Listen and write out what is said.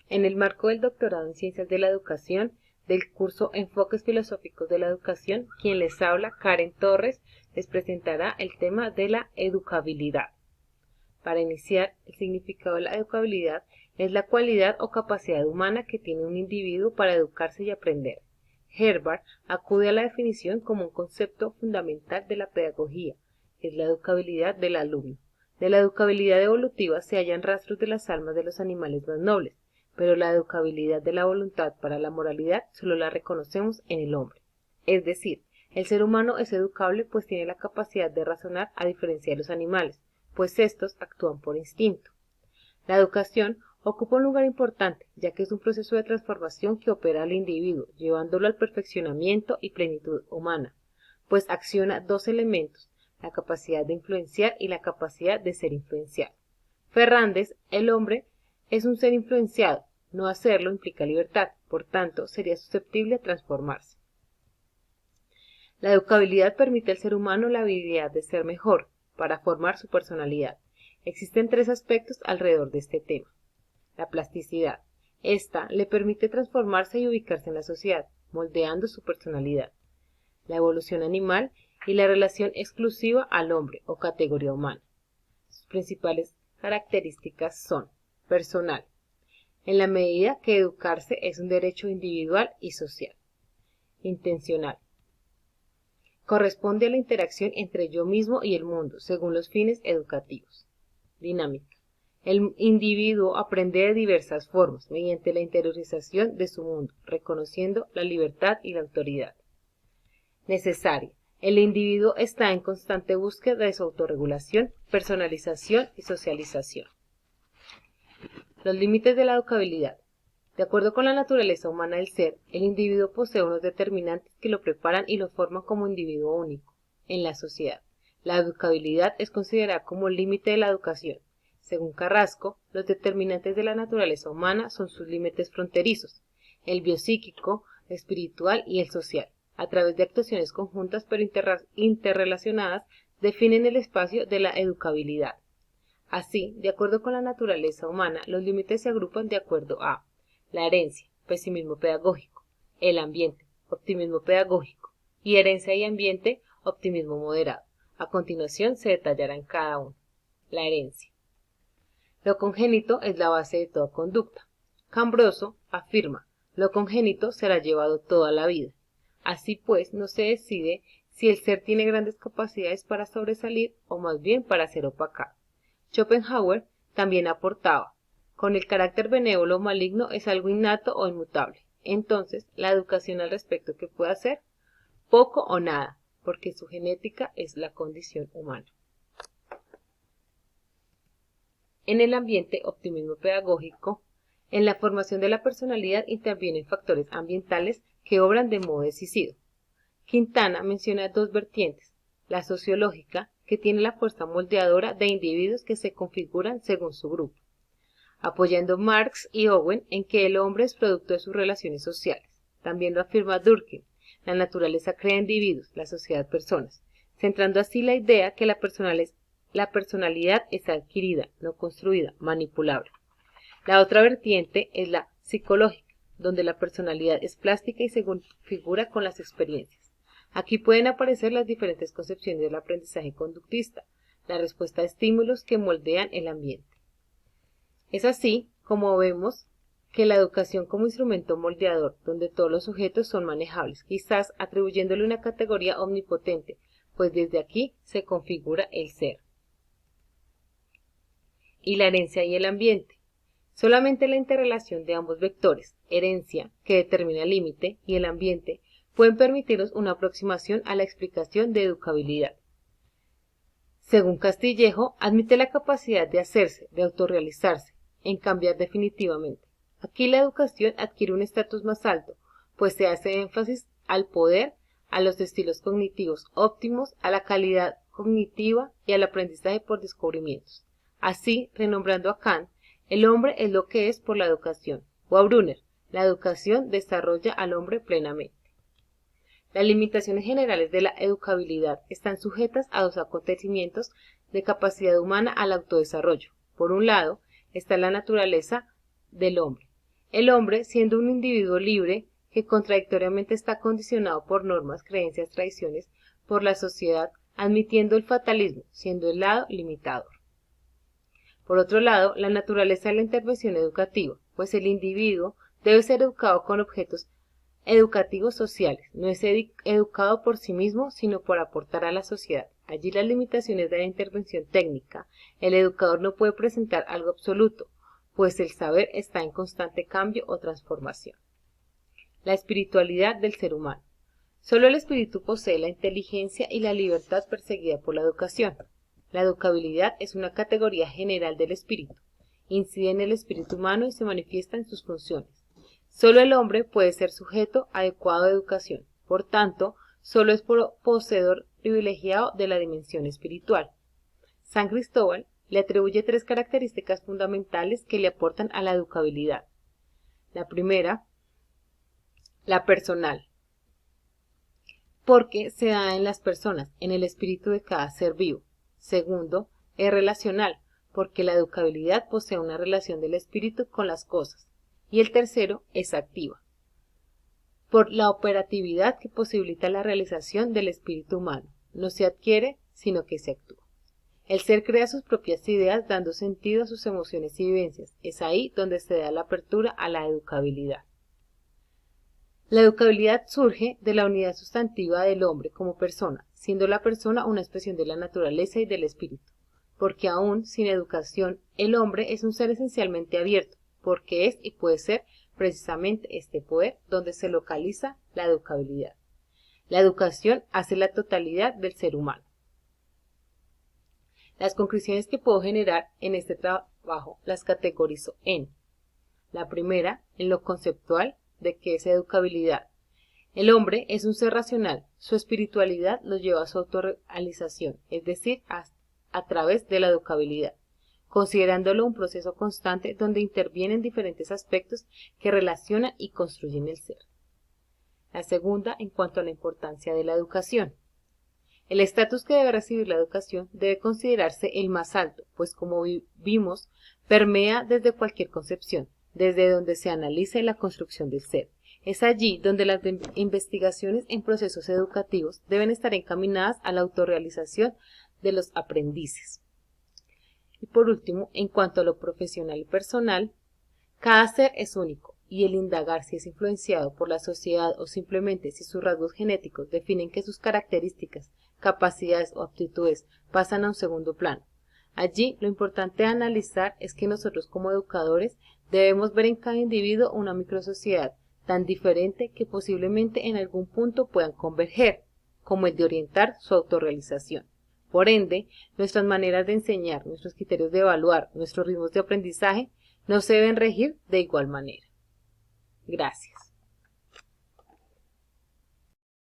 En el marco del doctorado en Ciencias de la Educación, del curso Enfoques Filosóficos de la Educación, quien les habla, Karen Torres, les presentará el tema de la educabilidad. Para iniciar, el significado de la educabilidad es la cualidad o capacidad humana que tiene un individuo para educarse y aprender. Herbart acude a la definición como un concepto fundamental de la pedagogía, que es la educabilidad del alumno. De la educabilidad evolutiva se hallan rastros de las almas de los animales más nobles, pero la educabilidad de la voluntad para la moralidad solo la reconocemos en el hombre. Es decir, el ser humano es educable pues tiene la capacidad de razonar a diferencia de los animales, pues estos actúan por instinto. La educación ocupa un lugar importante, ya que es un proceso de transformación que opera al individuo, llevándolo al perfeccionamiento y plenitud humana, pues acciona dos elementos, la capacidad de influenciar y la capacidad de ser influenciado. Fernández, el hombre es un ser influenciado, no hacerlo implica libertad, por tanto sería susceptible a transformarse. La educabilidad permite al ser humano la habilidad de ser mejor, para formar su personalidad. Existen tres aspectos alrededor de este tema. La plasticidad. Esta le permite transformarse y ubicarse en la sociedad, moldeando su personalidad. La evolución animal y la relación exclusiva al hombre o categoría humana. Sus principales características son: personal, en la medida que educarse es un derecho individual y social. Intencional, corresponde a la interacción entre yo mismo y el mundo, según los fines educativos. Dinámica, el individuo aprende de diversas formas, mediante la interiorización de su mundo, reconociendo la libertad y la autoridad. Necesaria, el individuo está en constante búsqueda de su autorregulación, personalización y socialización. Los límites de la educabilidad. De acuerdo con la naturaleza humana del ser, el individuo posee unos determinantes que lo preparan y lo forman como individuo único en la sociedad. La educabilidad es considerada como el límite de la educación. Según Carrasco, los determinantes de la naturaleza humana son sus límites fronterizos, el biopsíquico, el espiritual y el social. A través de actuaciones conjuntas pero interrelacionadas, definen el espacio de la educabilidad. Así, de acuerdo con la naturaleza humana, los límites se agrupan de acuerdo a la herencia, pesimismo pedagógico; el ambiente, optimismo pedagógico; y herencia y ambiente, optimismo moderado. A continuación se detallarán cada uno. La herencia. Lo congénito es la base de toda conducta. Cambroso afirma: lo congénito será llevado toda la vida. Así pues, no se decide si el ser tiene grandes capacidades para sobresalir o más bien para ser opacado. Schopenhauer también aportaba: con el carácter benévolo maligno es algo innato o inmutable. Entonces, la educación al respecto, ¿qué puede hacer? Poco o nada, porque su genética es la condición humana. En el ambiente, optimismo pedagógico, en la formación de la personalidad intervienen factores ambientales que obran de modo decisivo. Quintana menciona dos vertientes: la sociológica, que tiene la fuerza moldeadora de individuos que se configuran según su grupo, apoyando Marx y Owen en que el hombre es producto de sus relaciones sociales. También lo afirma Durkheim: la naturaleza crea individuos, la sociedad personas, centrando así la idea que la personalidad es adquirida, no construida, manipulable. La otra vertiente es la psicológica, donde la personalidad es plástica y se configura con las experiencias. Aquí pueden aparecer las diferentes concepciones del aprendizaje conductista, la respuesta a estímulos que moldean el ambiente. Es así como vemos que la educación como instrumento moldeador, donde todos los sujetos son manejables, quizás atribuyéndole una categoría omnipotente, pues desde aquí se configura el ser. Y la herencia y el ambiente. Solamente la interrelación de ambos vectores, herencia, que determina el límite, y el ambiente, pueden permitirnos una aproximación a la explicación de educabilidad. Según Castillejo, admite la capacidad de hacerse, de autorrealizarse, en cambiar definitivamente. Aquí la educación adquiere un estatus más alto, pues se hace énfasis al poder, a los estilos cognitivos óptimos, a la calidad cognitiva y al aprendizaje por descubrimientos. Así, renombrando a Kant, el hombre es lo que es por la educación, o a Brunner: la educación desarrolla al hombre plenamente. Las limitaciones generales de la educabilidad están sujetas a dos acontecimientos de capacidad humana al autodesarrollo. Por un lado, está la naturaleza del hombre, El hombre, siendo un individuo libre, que contradictoriamente está condicionado por normas, creencias, tradiciones, por la sociedad, admitiendo el fatalismo, siendo el lado limitador. Por otro lado, la naturaleza de la intervención educativa, pues el individuo debe ser educado con objetos educativos sociales, no es educado por sí mismo, sino por aportar a la sociedad. Allí las limitaciones de la intervención técnica, el educador no puede presentar algo absoluto, pues el saber está en constante cambio o transformación. La espiritualidad del ser humano. Solo el espíritu posee la inteligencia y la libertad perseguida por la educación. La educabilidad es una categoría general del espíritu. Incide en el espíritu humano y se manifiesta en sus funciones. Solo el hombre puede ser sujeto adecuado de educación. Por tanto, solo es poseedor privilegiado de la dimensión espiritual. San Cristóbal le atribuye 3 características fundamentales que le aportan a la educabilidad. La primera, la personal, porque se da en las personas, en el espíritu de cada ser vivo. Segundo, es relacional, porque la educabilidad posee una relación del espíritu con las cosas. Y el tercero es activa, por la operatividad que posibilita la realización del espíritu humano. No se adquiere, sino que se actúa. El ser crea sus propias ideas dando sentido a sus emociones y vivencias. Es ahí donde se da la apertura a la educabilidad. La educabilidad surge de la unidad sustantiva del hombre como persona, siendo la persona una expresión de la naturaleza y del espíritu, porque aún sin educación el hombre es un ser esencialmente abierto, porque es y puede ser precisamente este poder donde se localiza la educabilidad. La educación hace la totalidad del ser humano. Las conclusiones que puedo generar en este trabajo las categorizo en: la primera, en lo conceptual de qué es educabilidad. El hombre es un ser racional, su espiritualidad lo lleva a su autorrealización, es decir, a través de la educabilidad, considerándolo un proceso constante donde intervienen diferentes aspectos que relacionan y construyen el ser. La segunda, en cuanto a la importancia de la educación. El estatus que debe recibir la educación debe considerarse el más alto, pues como vimos, permea desde cualquier concepción, desde donde se analiza la construcción del ser. Es allí donde las investigaciones en procesos educativos deben estar encaminadas a la autorrealización de los aprendices. Y por último, en cuanto a lo profesional y personal, cada ser es único, y el indagar si es influenciado por la sociedad o simplemente si sus rasgos genéticos definen que sus características, capacidades o aptitudes pasan a un segundo plano. Allí lo importante a analizar es que nosotros como educadores debemos ver en cada individuo una microsociedad tan diferente que posiblemente en algún punto puedan converger, como el de orientar su autorrealización. Por ende, nuestras maneras de enseñar, nuestros criterios de evaluar, nuestros ritmos de aprendizaje no se deben regir de igual manera. Gracias.